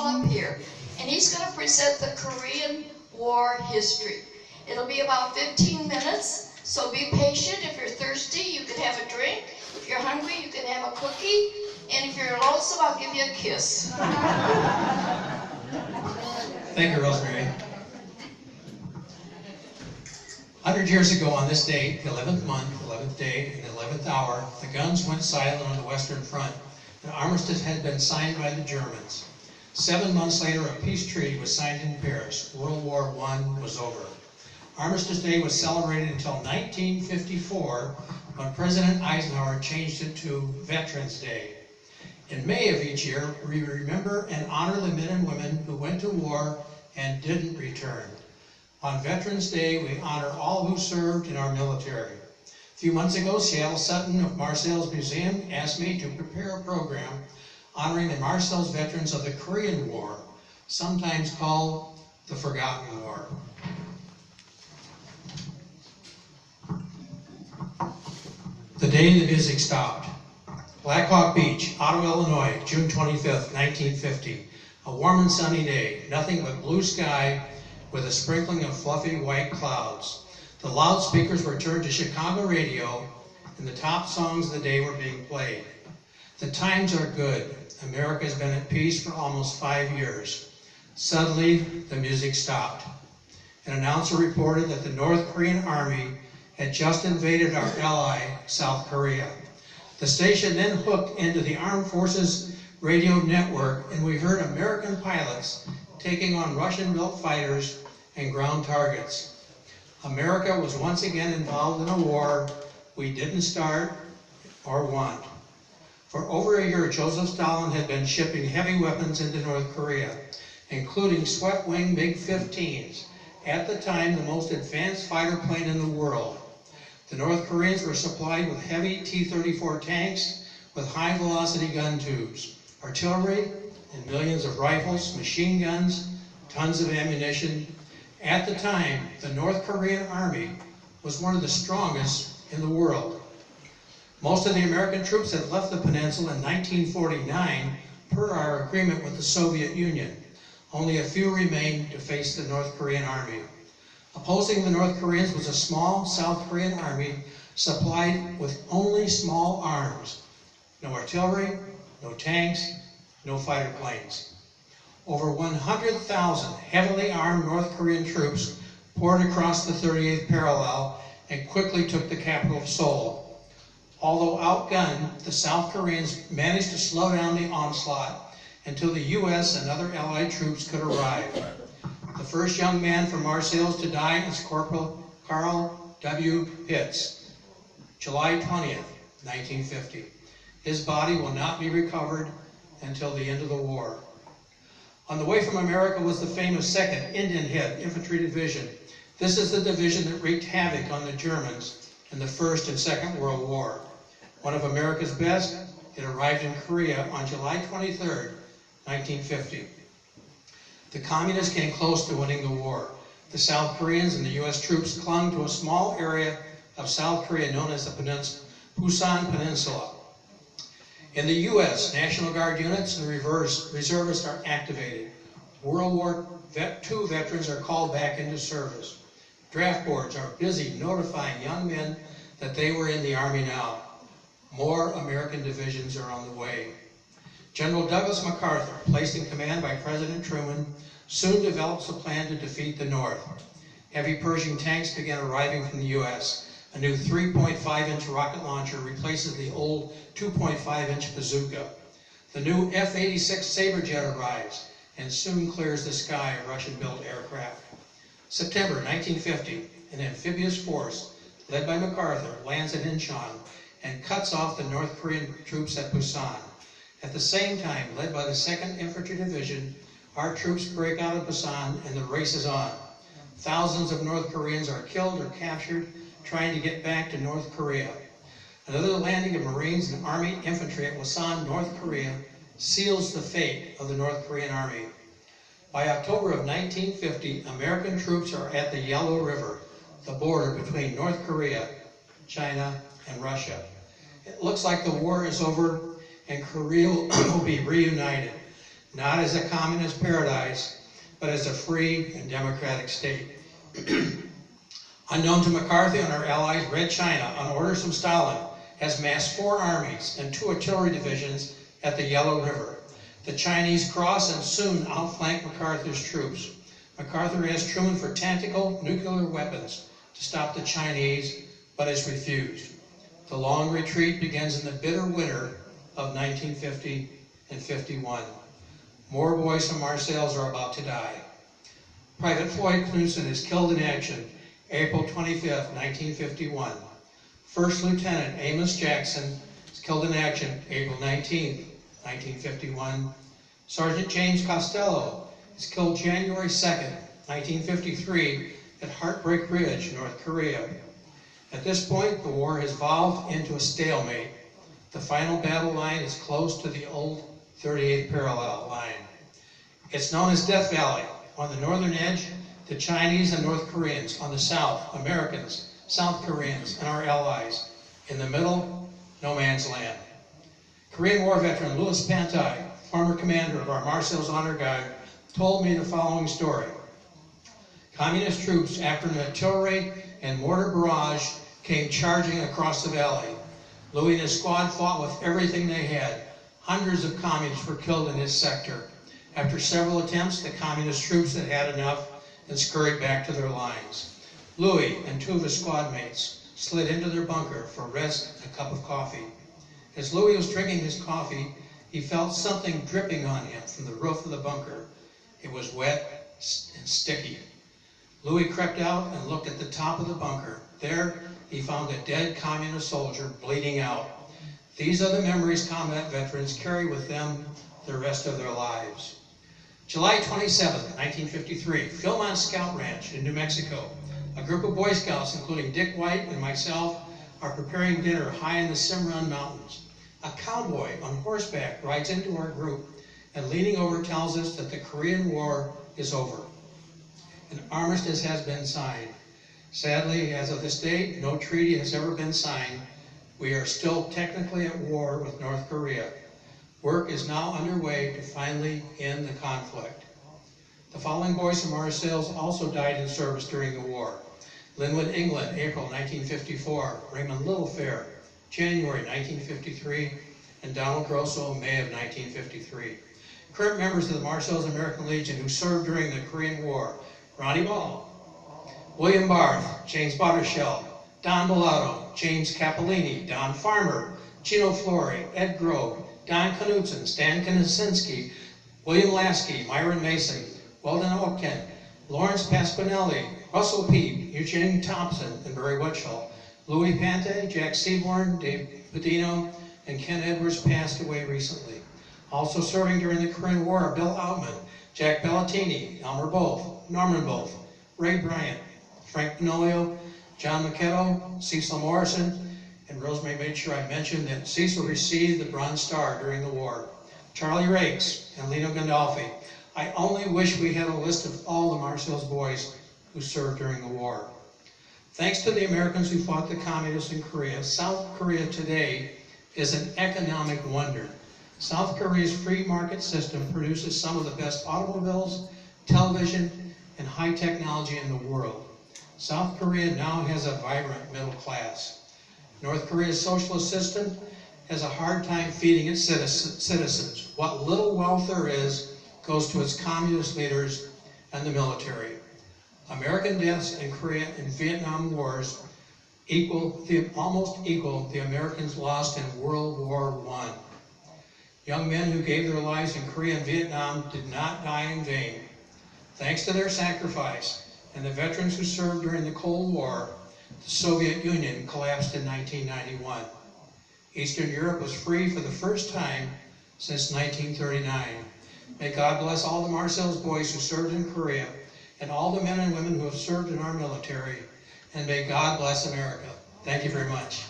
up here, and he's going to present the Korean War history. It'll be about 15 minutes, so be patient. If you're thirsty, you can have a drink. If you're hungry, you can have a cookie. And if you're lonesome, I'll give you a kiss. Thank you, Rosemary. 100 years ago on this date, the 11th month, 11th day, and the 11th hour, the guns went silent on the Western Front. The armistice had been signed by the Germans. 7 months later, a peace treaty was signed in Paris. World War I was over. Armistice Day was celebrated until 1954, when President Eisenhower changed it to Veterans Day. In May of each year, we remember and honor the men and women who went to war and didn't return. On Veterans Day, we honor all who served in our military. A few months ago, Seattle Sutton of Marseilles Museum asked me to prepare a program honoring the Marseilles veterans of the Korean War, sometimes called the Forgotten War. The day the music stopped. Black Hawk Beach, Ottawa, Illinois, June 25th, 1950. A warm and sunny day, nothing but blue sky with a sprinkling of fluffy white clouds. The loudspeakers were turned to Chicago radio, and the top songs of the day were being played. The times are good. America has been at peace for almost 5 years. Suddenly, the music stopped. An announcer reported that the North Korean army had just invaded our ally, South Korea. The station then hooked into the Armed Forces radio network, and we heard American pilots taking on Russian-built fighters and ground targets. America was once again involved in a war we didn't start or want. For over a year, Joseph Stalin had been shipping heavy weapons into North Korea, including swept-wing MiG-15s, at the time the most advanced fighter plane in the world. The North Koreans were supplied with heavy T-34 tanks with high-velocity gun tubes, artillery, and millions of rifles, machine guns, tons of ammunition. At the time, the North Korean army was one of the strongest in the world. Most of the American troops had left the peninsula in 1949 per our agreement with the Soviet Union. Only a few remained to face the North Korean army. Opposing the North Koreans was a small South Korean army supplied with only small arms. No artillery, no tanks, no fighter planes. Over 100,000 heavily armed North Korean troops poured across the 38th parallel and quickly took the capital of Seoul. Although outgunned, the South Koreans managed to slow down the onslaught until the U.S. and other Allied troops could arrive. The first young man from Marseilles to die is Corporal Carl W. Pitts, July 20th, 1950. His body will not be recovered until the end of the war. On the way from America was the famous 2nd Indian Head Infantry Division. This is the division that wreaked havoc on the Germans in the First and Second World War. One of America's best, it arrived in Korea on July 23rd, 1950. The communists came close to winning the war. The South Koreans and the U.S. troops clung to a small area of South Korea known as the Pusan Peninsula. In the U.S., National Guard units and reservists are activated. World War II veterans are called back into service. Draft boards are busy notifying young men that they were in the Army now. More American divisions are on the way. General Douglas MacArthur, placed in command by President Truman, soon develops a plan to defeat the North. Heavy Pershing tanks began arriving from the U.S. A new 3.5-inch rocket launcher replaces the old 2.5-inch bazooka. The new F-86 Sabre jet arrives and soon clears the sky of Russian-built aircraft. September 1950, an amphibious force led by MacArthur lands at Incheon and cuts off the North Korean troops at Busan. At the same time, led by the 2nd Infantry Division, our troops break out of Busan and the race is on. Thousands of North Koreans are killed or captured trying to get back to North Korea. Another landing of Marines and Army infantry at Wasan, North Korea, seals the fate of the North Korean Army. By October of 1950, American troops are at the Yellow River, the border between North Korea, China, and Russia. It looks like the war is over and Korea will be reunited. not as a communist paradise, but as a free and democratic state. Unknown to McCarthy and our allies, Red China, on orders from Stalin, has massed 4 armies and 2 artillery divisions at the Yellow River. The Chinese cross and soon outflank MacArthur's troops. MacArthur asked Truman for tactical nuclear weapons to stop the Chinese, but is refused. The long retreat begins in the bitter winter of 1950 and 51. More boys from Marseilles are about to die. Private Floyd Knudsen is killed in action April 25, 1951. First Lieutenant Amos Jackson is killed in action April 19, 1951. Sergeant James Costello is killed January 2, 1953 at Heartbreak Ridge, North Korea. At this point, the war has evolved into a stalemate. The final battle line is close to the old 38th parallel line. It's known as Death Valley. On the northern edge, the Chinese and North Koreans. On the south, Americans, South Koreans, and our allies. In the middle, no man's land. Korean War veteran Louis Pantai, former commander of our Marseilles Honor Guard, told me the following story. Communist troops, after an artillery and mortar barrage, came charging across the valley. Louis and his squad fought with everything they had. Hundreds of communists were killed in his sector. After several attempts, the communist troops had had enough and scurried back to their lines. Louis and 2 of his squad mates slid into their bunker for rest and a cup of coffee. As Louis was drinking his coffee, he felt something dripping on him from the roof of the bunker. It was wet and sticky. Louis crept out and looked at the top of the bunker. There, he found a dead communist soldier bleeding out. These are the memories combat veterans carry with them the rest of their lives. July 27, 1953, Philmont Scout Ranch in New Mexico. A group of Boy Scouts, including Dick White and myself, are preparing dinner high in the Cimarron Mountains. A cowboy on horseback rides into our group and leaning over tells us that the Korean War is over. An armistice has been signed. Sadly, as of this date, no treaty has ever been signed. We are still technically at war with North Korea. Work is now underway to finally end the conflict. The following boys from Marseilles also died in service during the war. Linwood, England, April 1954. Raymond Littlefair, January 1953. And Donald Grosso, May of 1953. Current members of the Marseilles American Legion who served during the Korean War. Ronnie Ball, William Barth, James Bottershell, Don Bellato, James Capolini, Don Farmer, Gino Flori, Ed Grove, Don Knudsen, Stan Kosinski, William Lasky, Myron Mason, Weldon Oken, Lawrence Pasquinelli, Russell Peep, Eugene Thompson, and Barry Wetchell, Louis Pante, Jack Seaborn, Dave Padino, and Ken Edwards passed away recently. Also serving during the Korean War are Bill Outman, Jack Bellatini, Elmer Both, Norman Both, Ray Bryant, Frank Benolio, John McKetto, Cecil Morrison, and Rosemary made sure I mentioned that Cecil received the Bronze Star during the war. Charlie Rakes and Lino Gandolfi. I only wish we had a list of all the Marseilles boys who served during the war. Thanks to the Americans who fought the communists in Korea, South Korea today is an economic wonder. South Korea's free market system produces some of the best automobiles, television, and high technology in the world. South Korea now has a vibrant middle class. North Korea's socialist system has a hard time feeding its citizens. What little wealth there is goes to its communist leaders and the military. American deaths in Korea and Vietnam wars almost equal the Americans lost in World War I. Young men who gave their lives in Korea and Vietnam did not die in vain. Thanks to their sacrifice and the veterans who served during the Cold War, the Soviet Union collapsed in 1991. Eastern Europe was free for the first time since 1939. May God bless all the Marseilles boys who served in Korea and all the men and women who have served in our military. And may God bless America. Thank you very much.